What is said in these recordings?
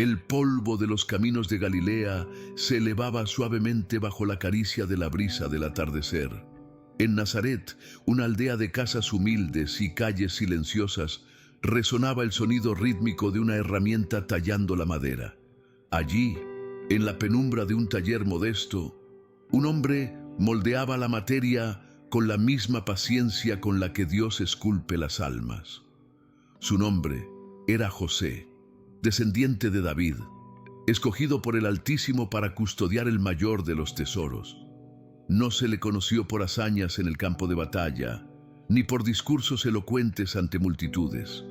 El polvo de los caminos de Galilea se elevaba suavemente bajo la caricia de la brisa del atardecer. En Nazaret, una aldea de casas humildes y calles silenciosas, resonaba el sonido rítmico de una herramienta tallando la madera. Allí, en la penumbra de un taller modesto, un hombre moldeaba la materia con la misma paciencia con la que Dios esculpe las almas. Su nombre era José, descendiente de David, escogido por el Altísimo para custodiar el mayor de los tesoros. No se le conoció por hazañas en el campo de batalla, ni por discursos elocuentes ante multitudes.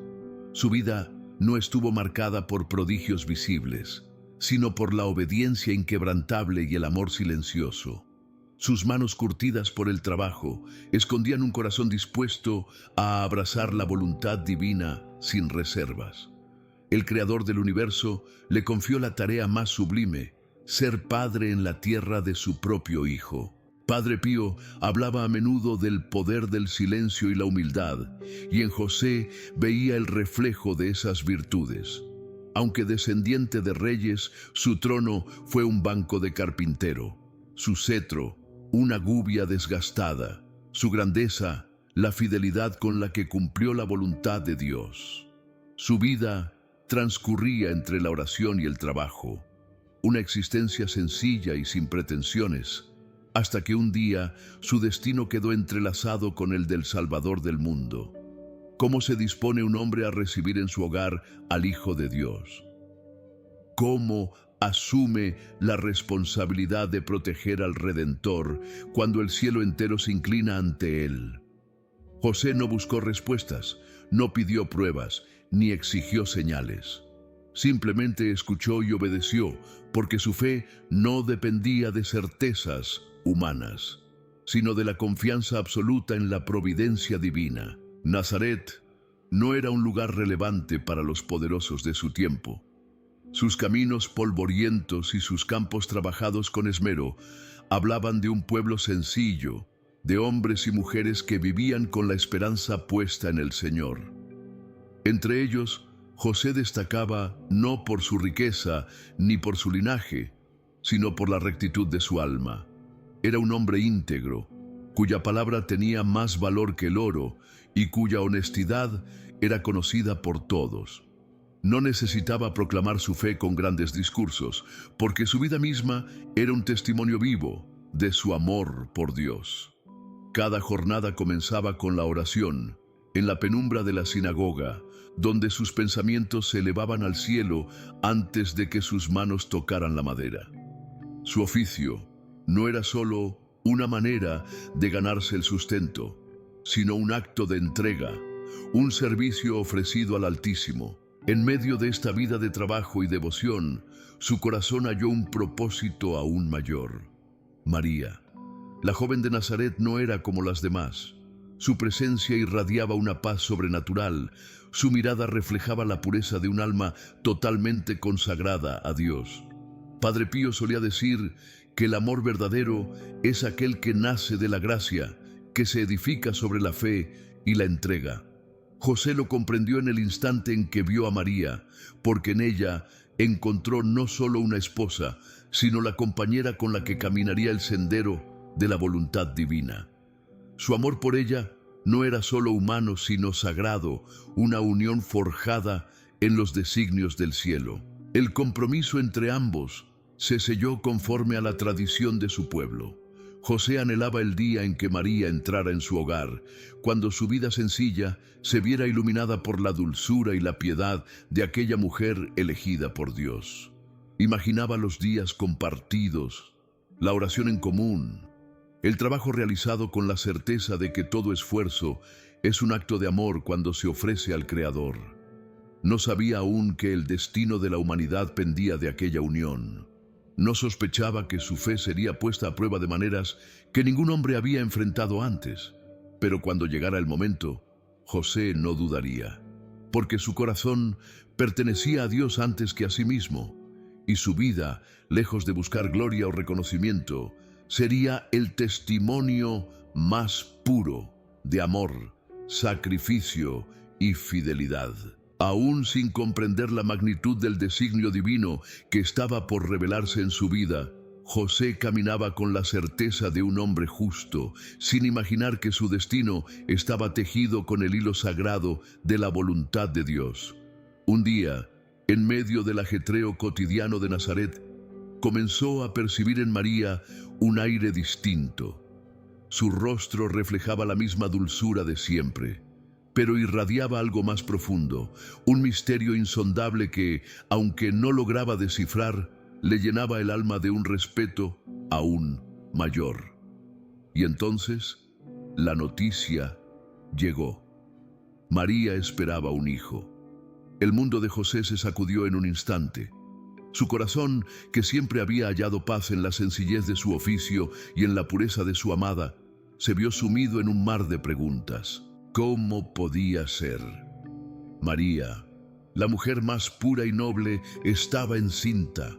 Su vida no estuvo marcada por prodigios visibles, sino por la obediencia inquebrantable y el amor silencioso. Sus manos curtidas por el trabajo escondían un corazón dispuesto a abrazar la voluntad divina sin reservas. El Creador del universo le confió la tarea más sublime: ser padre en la tierra de su propio Hijo. Padre Pío hablaba a menudo del poder del silencio y la humildad, y en José veía el reflejo de esas virtudes. Aunque descendiente de reyes, su trono fue un banco de carpintero, su cetro una gubia desgastada, su grandeza la fidelidad con la que cumplió la voluntad de Dios. Su vida transcurría entre la oración y el trabajo, una existencia sencilla y sin pretensiones, hasta que un día su destino quedó entrelazado con el del Salvador del mundo. ¿Cómo se dispone un hombre a recibir en su hogar al Hijo de Dios? ¿Cómo asume la responsabilidad de proteger al Redentor cuando el cielo entero se inclina ante él? José no buscó respuestas, no pidió pruebas, ni exigió señales. Simplemente escuchó y obedeció, porque su fe no dependía de certezas humanas, sino de la confianza absoluta en la providencia divina. Nazaret no era un lugar relevante para los poderosos de su tiempo. Sus caminos polvorientos y sus campos trabajados con esmero hablaban de un pueblo sencillo, de hombres y mujeres que vivían con la esperanza puesta en el Señor. Entre ellos, José destacaba no por su riqueza ni por su linaje, sino por la rectitud de su alma. Era un hombre íntegro, cuya palabra tenía más valor que el oro y cuya honestidad era conocida por todos. No necesitaba proclamar su fe con grandes discursos, porque su vida misma era un testimonio vivo de su amor por Dios. Cada jornada comenzaba con la oración, en la penumbra de la sinagoga, donde sus pensamientos se elevaban al cielo antes de que sus manos tocaran la madera. Su oficio no era solo una manera de ganarse el sustento, sino un acto de entrega, un servicio ofrecido al Altísimo. En medio de esta vida de trabajo y devoción, su corazón halló un propósito aún mayor. María, la joven de Nazaret, no era como las demás. Su presencia irradiaba una paz sobrenatural, su mirada reflejaba la pureza de un alma totalmente consagrada a Dios. Padre Pío solía decir que el amor verdadero es aquel que nace de la gracia, que se edifica sobre la fe y la entrega. José lo comprendió en el instante en que vio a María, porque en ella encontró no solo una esposa, sino la compañera con la que caminaría el sendero de la voluntad divina. Su amor por ella no era solo humano, sino sagrado, una unión forjada en los designios del cielo. El compromiso entre ambos se selló conforme a la tradición de su pueblo. José anhelaba el día en que María entrara en su hogar, cuando su vida sencilla se viera iluminada por la dulzura y la piedad de aquella mujer elegida por Dios. Imaginaba los días compartidos, la oración en común, el trabajo realizado con la certeza de que todo esfuerzo es un acto de amor cuando se ofrece al Creador. No sabía aún que el destino de la humanidad pendía de aquella unión. No sospechaba que su fe sería puesta a prueba de maneras que ningún hombre había enfrentado antes. Pero cuando llegara el momento, José no dudaría, porque su corazón pertenecía a Dios antes que a sí mismo, y su vida, lejos de buscar gloria o reconocimiento, sería el testimonio más puro de amor, sacrificio y fidelidad. Aún sin comprender la magnitud del designio divino que estaba por revelarse en su vida, José caminaba con la certeza de un hombre justo, sin imaginar que su destino estaba tejido con el hilo sagrado de la voluntad de Dios. Un día, en medio del ajetreo cotidiano de Nazaret, comenzó a percibir en María un aire distinto. Su rostro reflejaba la misma dulzura de siempre, pero irradiaba algo más profundo, un misterio insondable que, aunque no lograba descifrar, le llenaba el alma de un respeto aún mayor. Y entonces, la noticia llegó. María esperaba un hijo. El mundo de José se sacudió en un instante. Su corazón, que siempre había hallado paz en la sencillez de su oficio y en la pureza de su amada, se vio sumido en un mar de preguntas. ¿Cómo podía ser? María, la mujer más pura y noble, estaba encinta.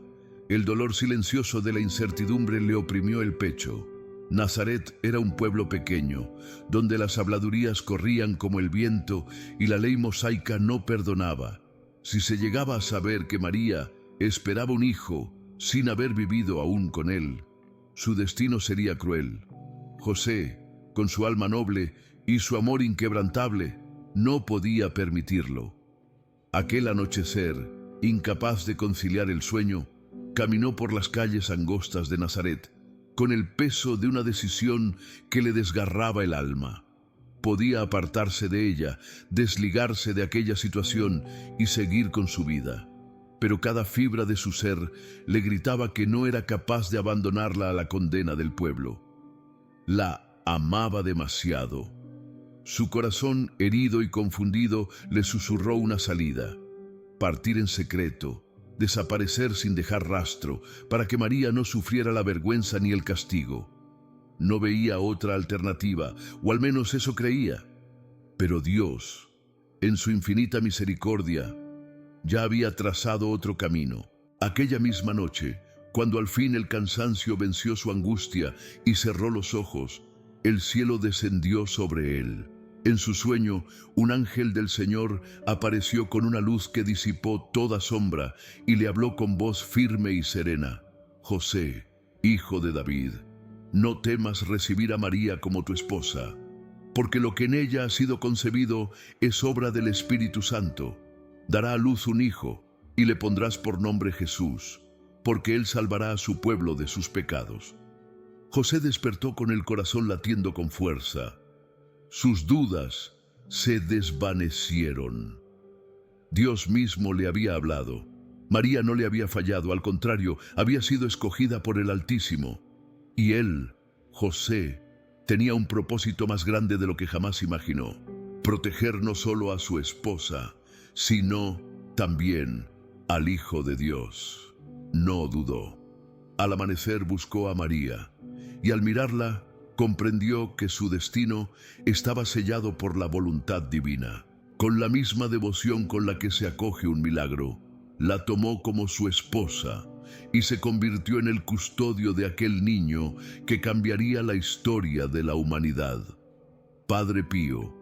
El dolor silencioso de la incertidumbre le oprimió el pecho. Nazaret era un pueblo pequeño, donde las habladurías corrían como el viento y la ley mosaica no perdonaba. Si se llegaba a saber que María esperaba un hijo sin haber vivido aún con él, su destino sería cruel. José, con su alma noble y su amor inquebrantable, no podía permitirlo. Aquel anochecer, incapaz de conciliar el sueño, caminó por las calles angostas de Nazaret, con el peso de una decisión que le desgarraba el alma. Podía apartarse de ella, desligarse de aquella situación y seguir con su vida. Pero cada fibra de su ser le gritaba que no era capaz de abandonarla a la condena del pueblo. La amaba demasiado. Su corazón, herido y confundido, le susurró una salida: partir en secreto, desaparecer sin dejar rastro, para que María no sufriera la vergüenza ni el castigo. No veía otra alternativa, o al menos eso creía. Pero Dios, en su infinita misericordia, ya había trazado otro camino. Aquella misma noche, cuando al fin el cansancio venció su angustia y cerró los ojos, el cielo descendió sobre él. En su sueño, un ángel del Señor apareció con una luz que disipó toda sombra y le habló con voz firme y serena: José, hijo de David, no temas recibir a María como tu esposa, porque lo que en ella ha sido concebido es obra del Espíritu Santo. Dará a luz un hijo y le pondrás por nombre Jesús, porque él salvará a su pueblo de sus pecados. José despertó con el corazón latiendo con fuerza. Sus dudas se desvanecieron. Dios mismo le había hablado. María no le había fallado, al contrario, había sido escogida por el Altísimo. Y él, José, tenía un propósito más grande de lo que jamás imaginó: proteger no solo a su esposa, sino también al Hijo de Dios. No dudó. Al amanecer buscó a María, y al mirarla, comprendió que su destino estaba sellado por la voluntad divina. Con la misma devoción con la que se acoge un milagro, la tomó como su esposa y se convirtió en el custodio de aquel niño que cambiaría la historia de la humanidad. Padre Pío,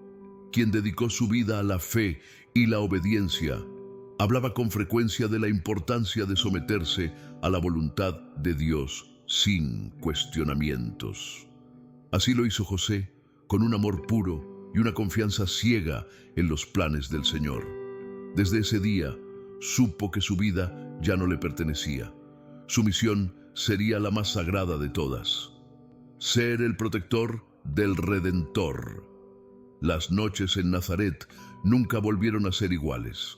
quien dedicó su vida a la fe y la obediencia, hablaba con frecuencia de la importancia de someterse a la voluntad de Dios sin cuestionamientos. Así lo hizo José, con un amor puro y una confianza ciega en los planes del Señor. Desde ese día, supo que su vida ya no le pertenecía. Su misión sería la más sagrada de todas: ser el protector del Redentor. Las noches en Nazaret nunca volvieron a ser iguales.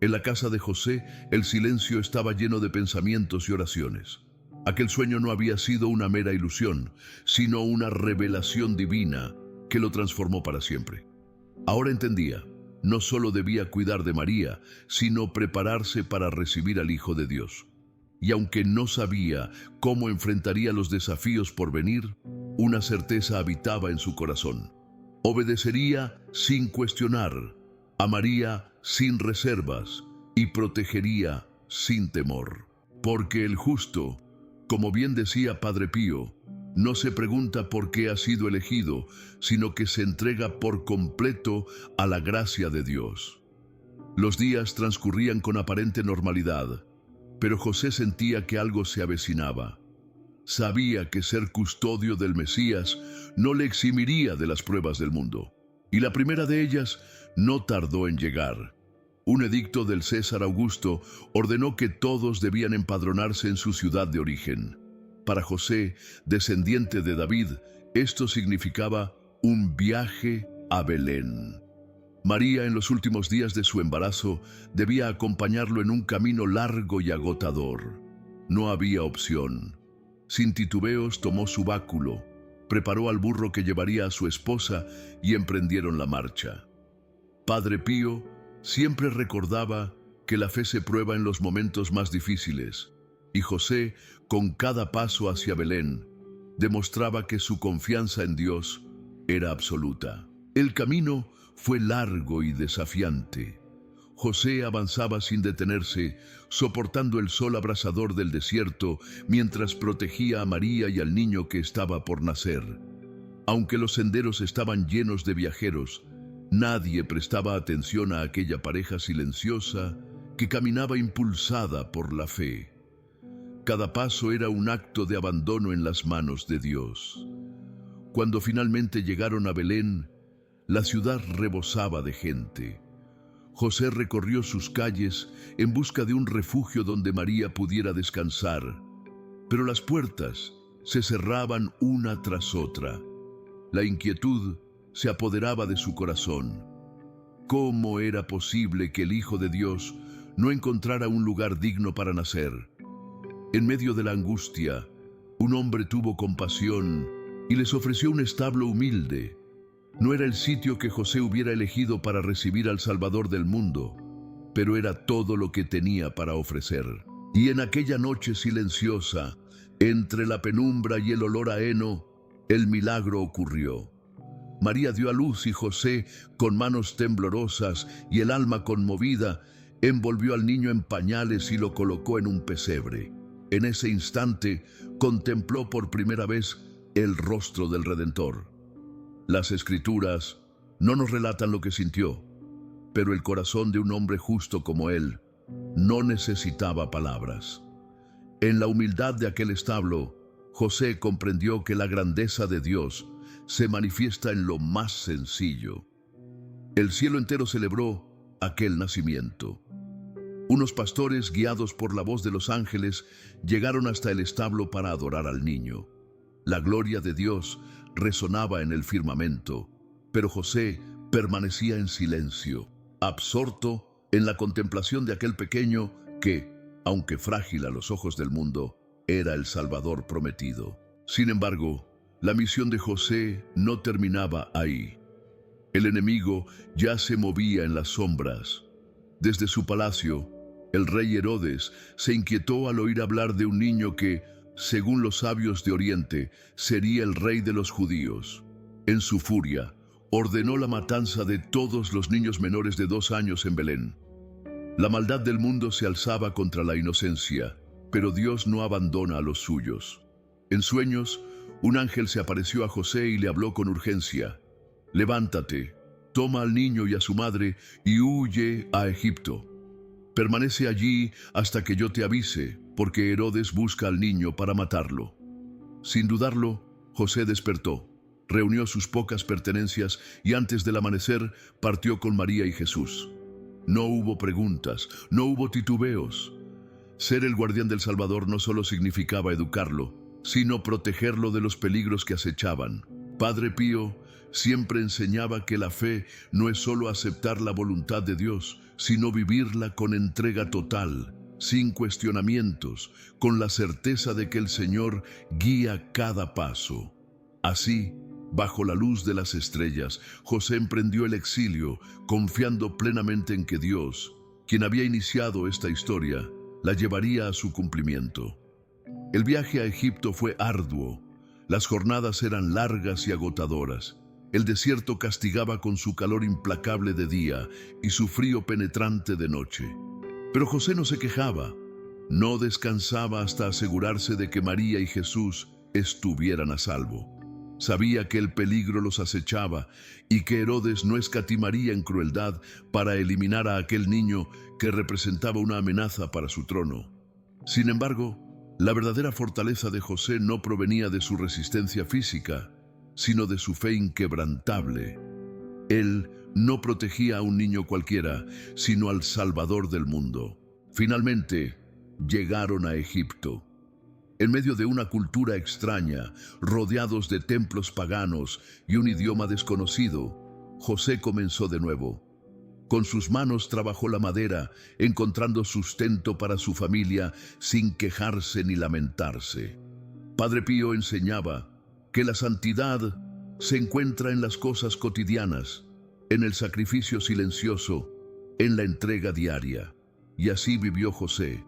En la casa de José, el silencio estaba lleno de pensamientos y oraciones. Aquel sueño no había sido una mera ilusión, sino una revelación divina que lo transformó para siempre. Ahora entendía, no solo debía cuidar de María, sino prepararse para recibir al Hijo de Dios. Y aunque no sabía cómo enfrentaría los desafíos por venir, una certeza habitaba en su corazón: obedecería sin cuestionar, amaría sin reservas y protegería sin temor. Porque el justo, como bien decía Padre Pío, no se pregunta por qué ha sido elegido, sino que se entrega por completo a la gracia de Dios. Los días transcurrían con aparente normalidad, pero José sentía que algo se avecinaba. Sabía que ser custodio del Mesías no le eximiría de las pruebas del mundo, y la primera de ellas no tardó en llegar. Un edicto del César Augusto ordenó que todos debían empadronarse en su ciudad de origen. Para José, descendiente de David, esto significaba un viaje a Belén. María, en los últimos días de su embarazo, debía acompañarlo en un camino largo y agotador. No había opción. Sin titubeos tomó su báculo, preparó al burro que llevaría a su esposa y emprendieron la marcha. Padre Pío siempre recordaba que la fe se prueba en los momentos más difíciles, y José, con cada paso hacia Belén, demostraba que su confianza en Dios era absoluta. El camino fue largo y desafiante. José avanzaba sin detenerse, soportando el sol abrasador del desierto mientras protegía a María y al niño que estaba por nacer. Aunque los senderos estaban llenos de viajeros, nadie prestaba atención a aquella pareja silenciosa que caminaba impulsada por la fe. Cada paso era un acto de abandono en las manos de Dios. Cuando finalmente llegaron a Belén, la ciudad rebosaba de gente. José recorrió sus calles en busca de un refugio donde María pudiera descansar, pero las puertas se cerraban una tras otra. La inquietud se apoderaba de su corazón. ¿Cómo era posible que el Hijo de Dios no encontrara un lugar digno para nacer? En medio de la angustia, un hombre tuvo compasión y les ofreció un establo humilde. No era el sitio que José hubiera elegido para recibir al Salvador del mundo, pero era todo lo que tenía para ofrecer. Y en aquella noche silenciosa, entre la penumbra y el olor a heno, el milagro ocurrió. María dio a luz y José, con manos temblorosas y el alma conmovida, envolvió al niño en pañales y lo colocó en un pesebre. En ese instante contempló por primera vez el rostro del Redentor. Las Escrituras no nos relatan lo que sintió, pero el corazón de un hombre justo como él no necesitaba palabras. En la humildad de aquel establo, José comprendió que la grandeza de Dios se manifiesta en lo más sencillo. El cielo entero celebró aquel nacimiento. Unos pastores, guiados por la voz de los ángeles, llegaron hasta el establo para adorar al niño. La gloria de Dios resonaba en el firmamento, pero José permanecía en silencio, absorto en la contemplación de aquel pequeño que, aunque frágil a los ojos del mundo, era el Salvador prometido. Sin embargo, la misión de José no terminaba ahí. El enemigo ya se movía en las sombras. Desde su palacio, el rey Herodes se inquietó al oír hablar de un niño que, según los sabios de Oriente, sería el rey de los judíos. En su furia, ordenó la matanza de todos los niños menores de 2 años en Belén. La maldad del mundo se alzaba contra la inocencia, pero Dios no abandona a los suyos. En sueños, un ángel se apareció a José y le habló con urgencia. «Levántate, toma al niño y a su madre y huye a Egipto. Permanece allí hasta que yo te avise, porque Herodes busca al niño para matarlo». Sin dudarlo, José despertó, reunió sus pocas pertenencias y antes del amanecer partió con María y Jesús. No hubo preguntas, no hubo titubeos. Ser el guardián del Salvador no solo significaba educarlo, sino protegerlo de los peligros que acechaban. Padre Pío siempre enseñaba que la fe no es solo aceptar la voluntad de Dios, sino vivirla con entrega total, sin cuestionamientos, con la certeza de que el Señor guía cada paso. Así, bajo la luz de las estrellas, José emprendió el exilio, confiando plenamente en que Dios, quien había iniciado esta historia, la llevaría a su cumplimiento. El viaje a Egipto fue arduo. Las jornadas eran largas y agotadoras. El desierto castigaba con su calor implacable de día y su frío penetrante de noche. Pero José no se quejaba. No descansaba hasta asegurarse de que María y Jesús estuvieran a salvo. Sabía que el peligro los acechaba y que Herodes no escatimaría en crueldad para eliminar a aquel niño que representaba una amenaza para su trono. Sin embargo, la verdadera fortaleza de José no provenía de su resistencia física, sino de su fe inquebrantable. Él no protegía a un niño cualquiera, sino al Salvador del mundo. Finalmente, llegaron a Egipto. En medio de una cultura extraña, rodeados de templos paganos y un idioma desconocido, José comenzó de nuevo. Con sus manos trabajó la madera, encontrando sustento para su familia sin quejarse ni lamentarse. Padre Pío enseñaba que la santidad se encuentra en las cosas cotidianas, en el sacrificio silencioso, en la entrega diaria. Y así vivió José,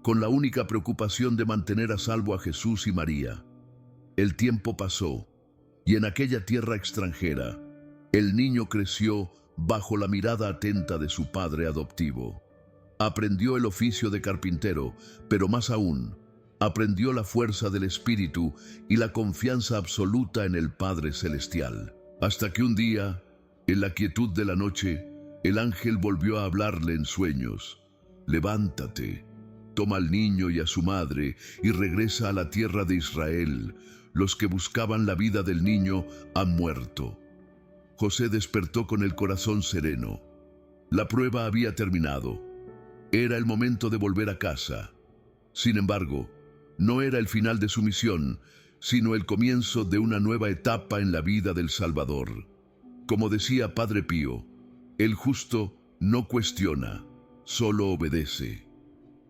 con la única preocupación de mantener a salvo a Jesús y María. El tiempo pasó, y en aquella tierra extranjera, el niño creció bajo la mirada atenta de su padre adoptivo. Aprendió el oficio de carpintero, pero más aún, aprendió la fuerza del Espíritu y la confianza absoluta en el Padre Celestial. Hasta que un día, en la quietud de la noche, el ángel volvió a hablarle en sueños. «Levántate, toma al niño y a su madre y regresa a la tierra de Israel. Los que buscaban la vida del niño han muerto». José despertó con el corazón sereno. La prueba había terminado. Era el momento de volver a casa. Sin embargo, no era el final de su misión, sino el comienzo de una nueva etapa en la vida del Salvador. Como decía Padre Pío, el justo no cuestiona, solo obedece.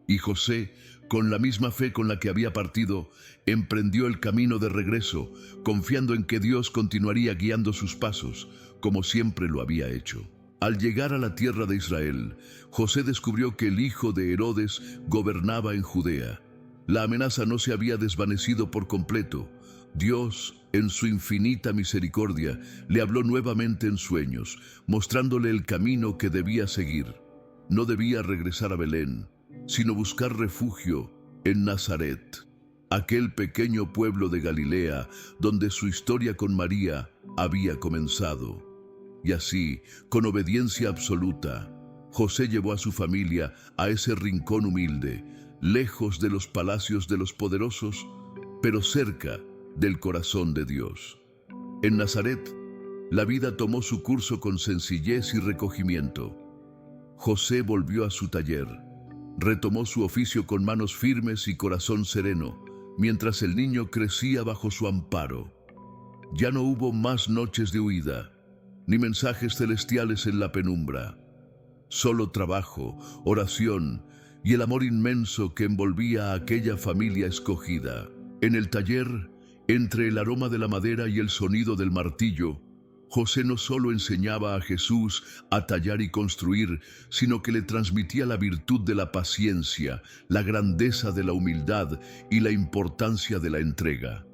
Y José, con la misma fe con la que había partido, emprendió el camino de regreso, confiando en que Dios continuaría guiando sus pasos, como siempre lo había hecho. Al llegar a la tierra de Israel, José descubrió que el hijo de Herodes gobernaba en Judea. La amenaza no se había desvanecido por completo. Dios, en su infinita misericordia, le habló nuevamente en sueños, mostrándole el camino que debía seguir. No debía regresar a Belén, sino buscar refugio en Nazaret, aquel pequeño pueblo de Galilea donde su historia con María había comenzado. Y así, con obediencia absoluta, José llevó a su familia a ese rincón humilde, lejos de los palacios de los poderosos, pero cerca del corazón de Dios. En Nazaret, la vida tomó su curso con sencillez y recogimiento. José volvió a su taller, retomó su oficio con manos firmes y corazón sereno, mientras el niño crecía bajo su amparo. Ya no hubo más noches de huida, ni mensajes celestiales en la penumbra. Solo trabajo, oración y el amor inmenso que envolvía a aquella familia escogida. En el taller, entre el aroma de la madera y el sonido del martillo, José no solo enseñaba a Jesús a tallar y construir, sino que le transmitía la virtud de la paciencia, la grandeza de la humildad y la importancia de la entrega.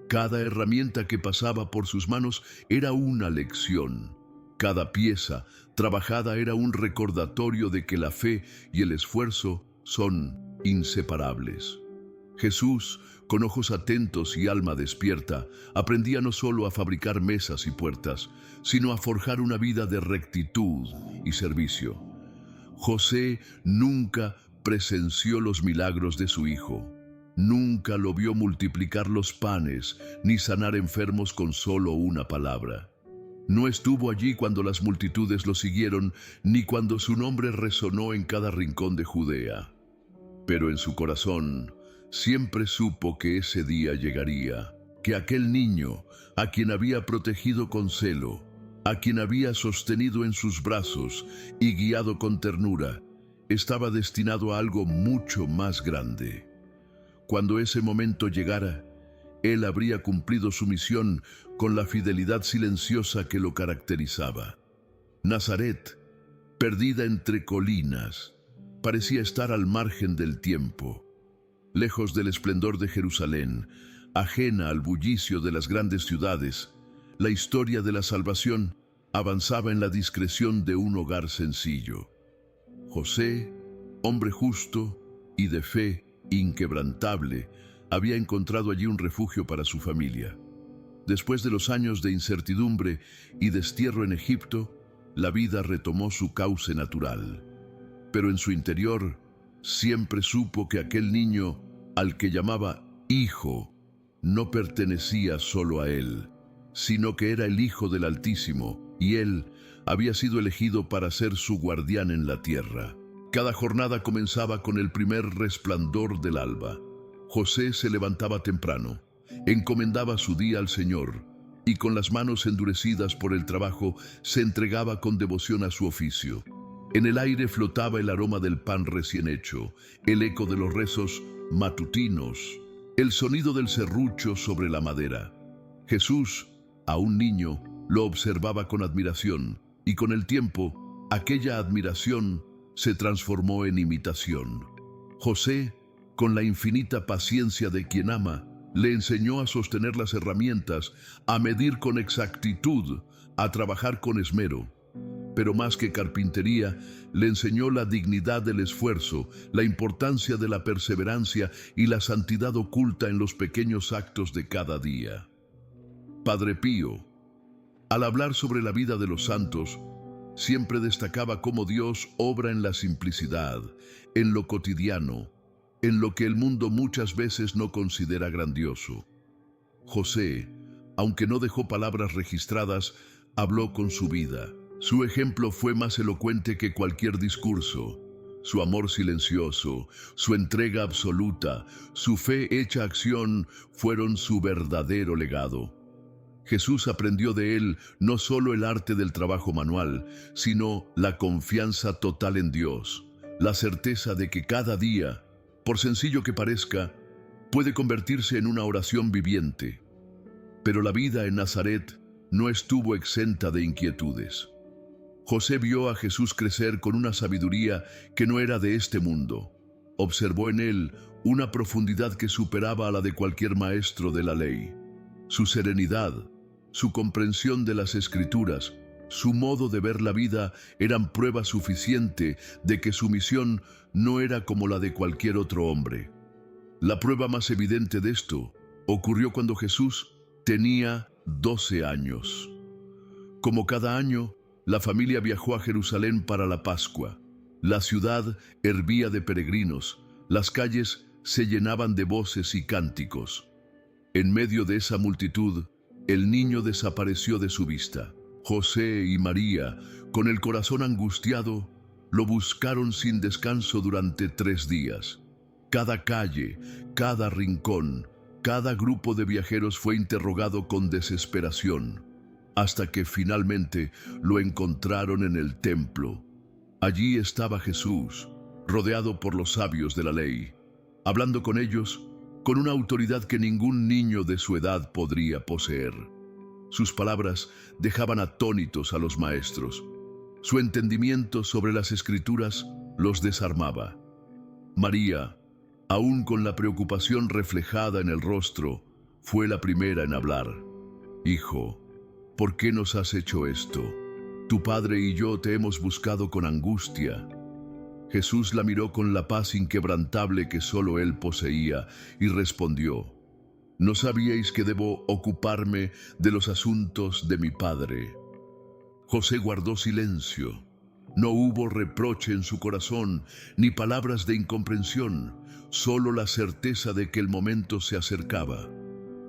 Cada herramienta que pasaba por sus manos era una lección. Cada pieza trabajada era un recordatorio de que la fe y el esfuerzo son inseparables. Jesús, con ojos atentos y alma despierta, aprendía no solo a fabricar mesas y puertas, sino a forjar una vida de rectitud y servicio. José nunca presenció los milagros de su hijo. Nunca lo vio multiplicar los panes, ni sanar enfermos con solo una palabra. No estuvo allí cuando las multitudes lo siguieron, ni cuando su nombre resonó en cada rincón de Judea. Pero en su corazón siempre supo que ese día llegaría, que aquel niño, a quien había protegido con celo, a quien había sostenido en sus brazos y guiado con ternura, estaba destinado a algo mucho más grande. Cuando ese momento llegara, él habría cumplido su misión con la fidelidad silenciosa que lo caracterizaba. Nazaret, perdida entre colinas, parecía estar al margen del tiempo, lejos del esplendor de Jerusalén, ajena al bullicio de las grandes ciudades. La historia de la salvación avanzaba en la discreción de un hogar sencillo. José, hombre justo y de fe inquebrantable, había encontrado allí un refugio para su familia. Después de los años de incertidumbre y destierro en Egipto, la vida retomó su cauce natural. Pero en su interior siempre supo que aquel niño, al que llamaba hijo, no pertenecía solo a él, sino que era el Hijo del Altísimo, y él había sido elegido para ser su guardián en la tierra. Cada jornada comenzaba con el primer resplandor del alba. José se levantaba temprano, encomendaba su día al Señor, y con las manos endurecidas por el trabajo se entregaba con devoción a su oficio. En el aire flotaba el aroma del pan recién hecho, el eco de los rezos matutinos, el sonido del serrucho sobre la madera. Jesús, aún niño, lo observaba con admiración, y con el tiempo, aquella admiración se transformó en imitación. José, con la infinita paciencia de quien ama, le enseñó a sostener las herramientas, a medir con exactitud, a trabajar con esmero. Pero más que carpintería, le enseñó la dignidad del esfuerzo, la importancia de la perseverancia y la santidad oculta en los pequeños actos de cada día. Padre Pío, al hablar sobre la vida de los santos, siempre destacaba cómo Dios obra en la simplicidad, en lo cotidiano, en lo que el mundo muchas veces no considera grandioso. José, aunque no dejó palabras registradas, habló con su vida. Su ejemplo fue más elocuente que cualquier discurso. Su amor silencioso, su entrega absoluta, su fe hecha acción fueron su verdadero legado. Jesús aprendió de él no solo el arte del trabajo manual, sino la confianza total en Dios, la certeza de que cada día, por sencillo que parezca, puede convertirse en una oración viviente. Pero la vida en Nazaret no estuvo exenta de inquietudes. José vio a Jesús crecer con una sabiduría que no era de este mundo. Observó en él una profundidad que superaba a la de cualquier maestro de la ley. Su serenidad, su comprensión de las Escrituras, su modo de ver la vida eran prueba suficiente de que su misión no era como la de cualquier otro hombre. La prueba más evidente de esto ocurrió cuando Jesús tenía 12 años. Como cada año, la familia viajó a Jerusalén para la Pascua. La ciudad hervía de peregrinos, las calles se llenaban de voces y cánticos. En medio de esa multitud, el niño desapareció de su vista. José y María, con el corazón angustiado, lo buscaron sin descanso durante 3 días. Cada calle, cada rincón, cada grupo de viajeros fue interrogado con desesperación, hasta que finalmente lo encontraron en el templo. Allí estaba Jesús, rodeado por los sabios de la ley, hablando con ellos con una autoridad que ningún niño de su edad podría poseer. Sus palabras dejaban atónitos a los maestros. Su entendimiento sobre las Escrituras los desarmaba. María, aún con la preocupación reflejada en el rostro, fue la primera en hablar. «Hijo, ¿por qué nos has hecho esto? Tu padre y yo te hemos buscado con angustia». Jesús la miró con la paz inquebrantable que solo él poseía y respondió: «¿No sabíais que debo ocuparme de los asuntos de mi Padre?». José guardó silencio. No hubo reproche en su corazón, ni palabras de incomprensión, solo la certeza de que el momento se acercaba.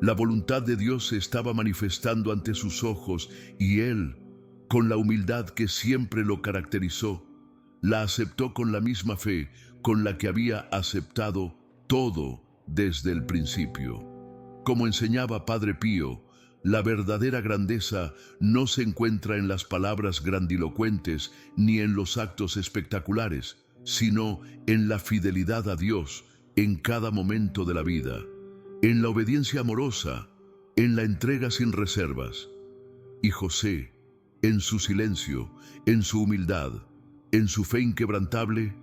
La voluntad de Dios se estaba manifestando ante sus ojos y él, con la humildad que siempre lo caracterizó, la aceptó con la misma fe con la que había aceptado todo desde el principio. Como enseñaba Padre Pío, la verdadera grandeza no se encuentra en las palabras grandilocuentes ni en los actos espectaculares, sino en la fidelidad a Dios en cada momento de la vida, en la obediencia amorosa, en la entrega sin reservas. Y José, en su silencio, en su humildad, en su fe inquebrantable,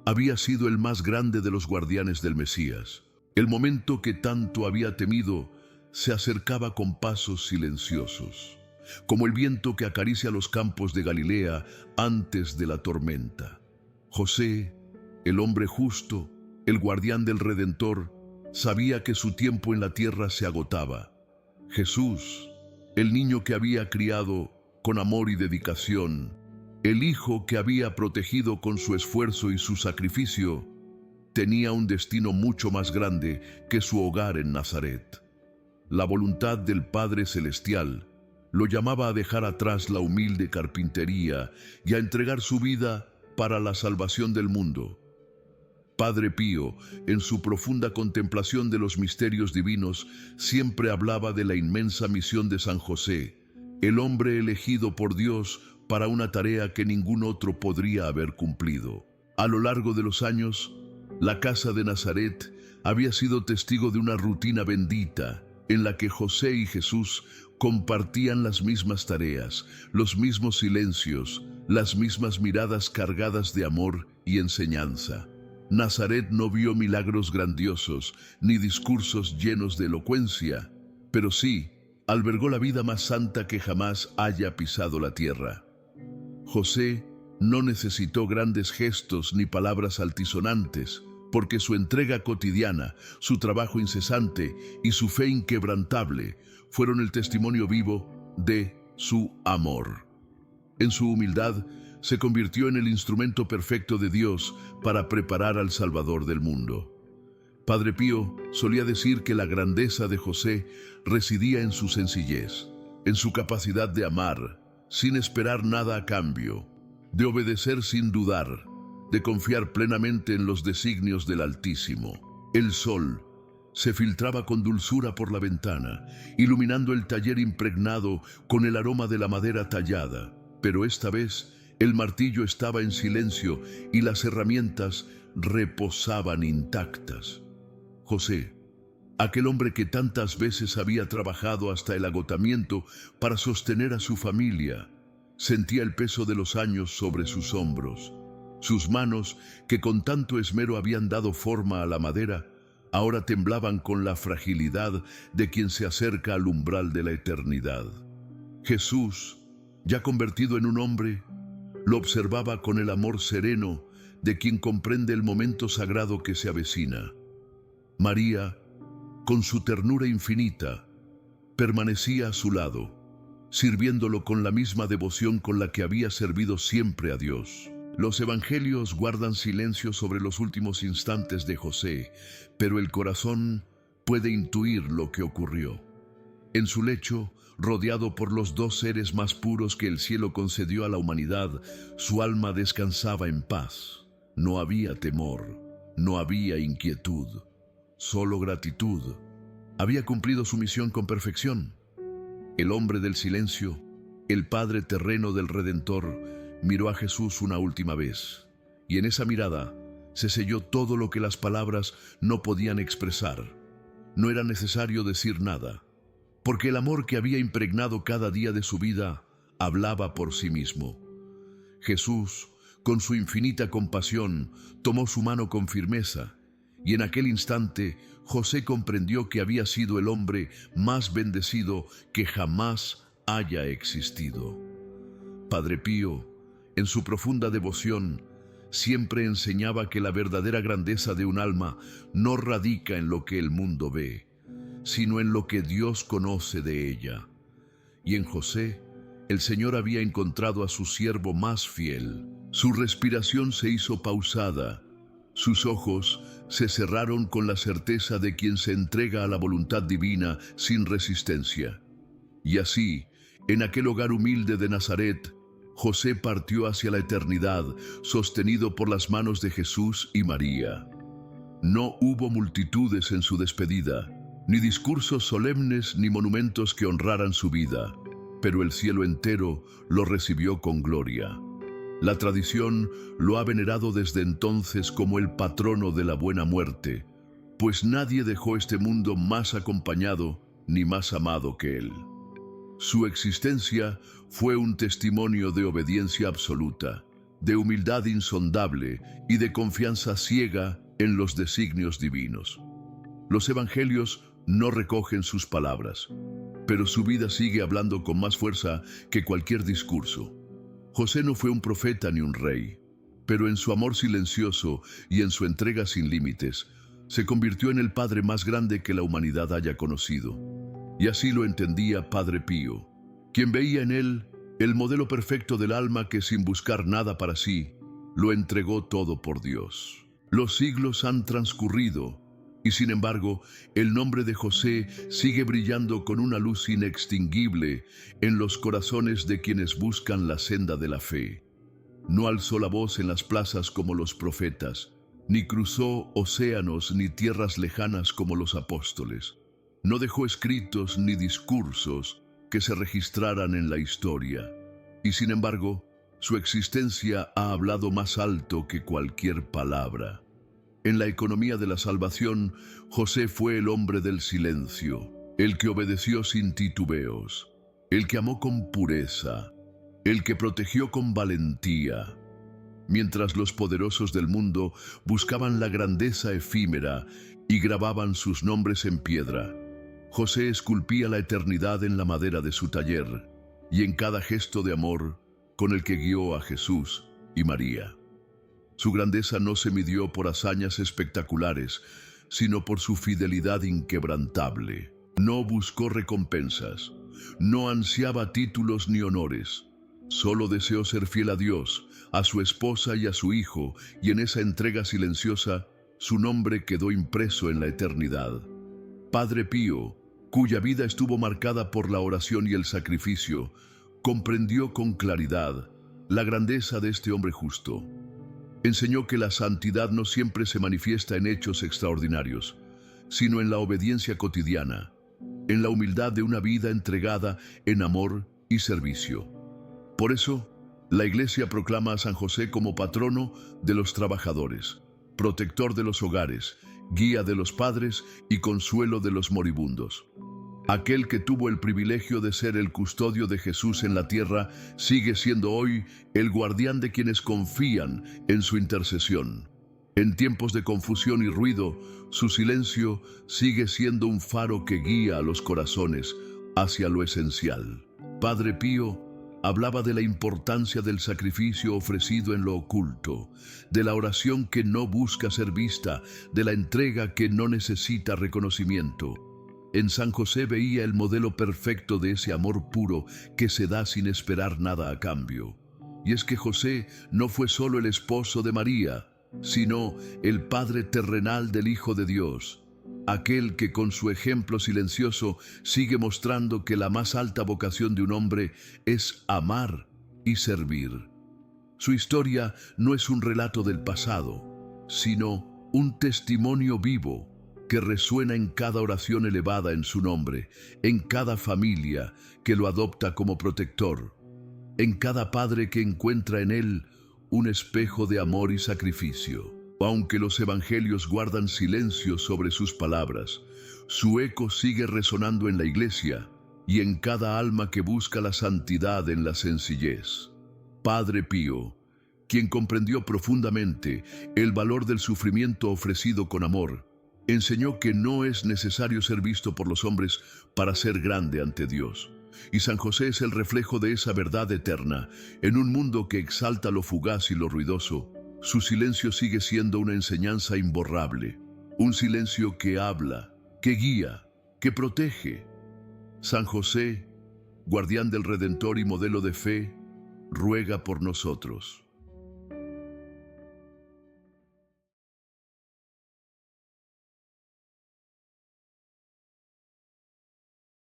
había sido el más grande de los guardianes del Mesías. El momento que tanto había temido se acercaba con pasos silenciosos, como el viento que acaricia los campos de Galilea antes de la tormenta. José, el hombre justo, el guardián del Redentor, sabía que su tiempo en la tierra se agotaba. Jesús, el niño que había criado con amor y dedicación, el hijo que había protegido con su esfuerzo y su sacrificio, tenía un destino mucho más grande que su hogar en Nazaret. La voluntad del Padre Celestial lo llamaba a dejar atrás la humilde carpintería y a entregar su vida para la salvación del mundo. Padre Pío, en su profunda contemplación de los misterios divinos, siempre hablaba de la inmensa misión de San José, el hombre elegido por Dios para una tarea que ningún otro podría haber cumplido. A lo largo de los años, la casa de Nazaret había sido testigo de una rutina bendita, en la que José y Jesús compartían las mismas tareas, los mismos silencios, las mismas miradas cargadas de amor y enseñanza. Nazaret no vio milagros grandiosos, ni discursos llenos de elocuencia, pero sí albergó la vida más santa que jamás haya pisado la tierra. José no necesitó grandes gestos ni palabras altisonantes, porque su entrega cotidiana, su trabajo incesante y su fe inquebrantable fueron el testimonio vivo de su amor. En su humildad, se convirtió en el instrumento perfecto de Dios para preparar al Salvador del mundo. Padre Pío solía decir que la grandeza de José residía en su sencillez, en su capacidad de amar, sin esperar nada a cambio, de obedecer sin dudar, de confiar plenamente en los designios del Altísimo. El sol se filtraba con dulzura por la ventana, iluminando el taller impregnado con el aroma de la madera tallada, pero esta vez el martillo estaba en silencio y las herramientas reposaban intactas. José, aquel hombre que tantas veces había trabajado hasta el agotamiento para sostener a su familia, sentía el peso de los años sobre sus hombros. Sus manos, que con tanto esmero habían dado forma a la madera, ahora temblaban con la fragilidad de quien se acerca al umbral de la eternidad. Jesús, ya convertido en un hombre, lo observaba con el amor sereno de quien comprende el momento sagrado que se avecina. María, con su ternura infinita, permanecía a su lado, sirviéndolo con la misma devoción con la que había servido siempre a Dios. Los evangelios guardan silencio sobre los últimos instantes de José, pero el corazón puede intuir lo que ocurrió. En su lecho, rodeado por los dos seres más puros que el cielo concedió a la humanidad, su alma descansaba en paz. No había temor, no había inquietud, solo gratitud. Había cumplido su misión con perfección. El hombre del silencio, el Padre terreno del Redentor, miró a Jesús una última vez, y en esa mirada se selló todo lo que las palabras no podían expresar. No era necesario decir nada, porque el amor que había impregnado cada día de su vida hablaba por sí mismo. Jesús, con su infinita compasión, tomó su mano con firmeza, y en aquel instante José comprendió que había sido el hombre más bendecido que jamás haya existido. Padre Pío, en su profunda devoción, siempre enseñaba que la verdadera grandeza de un alma no radica en lo que el mundo ve, sino en lo que Dios conoce de ella. Y en José, el Señor había encontrado a su siervo más fiel. Su respiración se hizo pausada, sus ojos se cerraron con la certeza de quien se entrega a la voluntad divina sin resistencia. Y así, en aquel hogar humilde de Nazaret, José partió hacia la eternidad, sostenido por las manos de Jesús y María. No hubo multitudes en su despedida, ni discursos solemnes ni monumentos que honraran su vida, pero el cielo entero lo recibió con gloria. La tradición lo ha venerado desde entonces como el patrono de la buena muerte, pues nadie dejó este mundo más acompañado ni más amado que él. Su existencia fue un testimonio de obediencia absoluta, de humildad insondable y de confianza ciega en los designios divinos. Los evangelios no recogen sus palabras, pero su vida sigue hablando con más fuerza que cualquier discurso. José no fue un profeta ni un rey, pero en su amor silencioso y en su entrega sin límites, se convirtió en el padre más grande que la humanidad haya conocido. Y así lo entendía Padre Pío, quien veía en él el modelo perfecto del alma que sin buscar nada para sí, lo entregó todo por Dios. Los siglos han transcurrido y sin embargo el nombre de José sigue brillando con una luz inextinguible en los corazones de quienes buscan la senda de la fe. No alzó la voz en las plazas como los profetas, ni cruzó océanos ni tierras lejanas como los apóstoles. No dejó escritos ni discursos que se registraran en la historia. Y sin embargo, su existencia ha hablado más alto que cualquier palabra. En la economía de la salvación, José fue el hombre del silencio, el que obedeció sin titubeos, el que amó con pureza, el que protegió con valentía. Mientras los poderosos del mundo buscaban la grandeza efímera y grababan sus nombres en piedra, José esculpía la eternidad en la madera de su taller y en cada gesto de amor con el que guió a Jesús y María. Su grandeza no se midió por hazañas espectaculares, sino por su fidelidad inquebrantable. No buscó recompensas, no ansiaba títulos ni honores. Solo deseó ser fiel a Dios, a su esposa y a su hijo, y en esa entrega silenciosa, su nombre quedó impreso en la eternidad. Padre Pío, cuya vida estuvo marcada por la oración y el sacrificio, comprendió con claridad la grandeza de este hombre justo. Enseñó que la santidad no siempre se manifiesta en hechos extraordinarios, sino en la obediencia cotidiana, en la humildad de una vida entregada en amor y servicio. Por eso, la Iglesia proclama a San José como patrono de los trabajadores, protector de los hogares, guía de los padres y consuelo de los moribundos. Aquel que tuvo el privilegio de ser el custodio de Jesús en la tierra sigue siendo hoy el guardián de quienes confían en su intercesión. En tiempos de confusión y ruido, su silencio sigue siendo un faro que guía a los corazones hacia lo esencial. Padre Pío hablaba de la importancia del sacrificio ofrecido en lo oculto, de la oración que no busca ser vista, de la entrega que no necesita reconocimiento. En San José veía el modelo perfecto de ese amor puro que se da sin esperar nada a cambio. Y es que José no fue solo el esposo de María, sino el padre terrenal del Hijo de Dios, aquel que con su ejemplo silencioso sigue mostrando que la más alta vocación de un hombre es amar y servir. Su historia no es un relato del pasado, sino un testimonio vivo que resuena en cada oración elevada en su nombre, en cada familia que lo adopta como protector, en cada padre que encuentra en él un espejo de amor y sacrificio. Aunque los evangelios guardan silencio sobre sus palabras, su eco sigue resonando en la Iglesia y en cada alma que busca la santidad en la sencillez. Padre Pío, quien comprendió profundamente el valor del sufrimiento ofrecido con amor, enseñó que no es necesario ser visto por los hombres para ser grande ante Dios. Y San José es el reflejo de esa verdad eterna. En un mundo que exalta lo fugaz y lo ruidoso, su silencio sigue siendo una enseñanza imborrable. Un silencio que habla, que guía, que protege. San José, guardián del Redentor y modelo de fe, ruega por nosotros.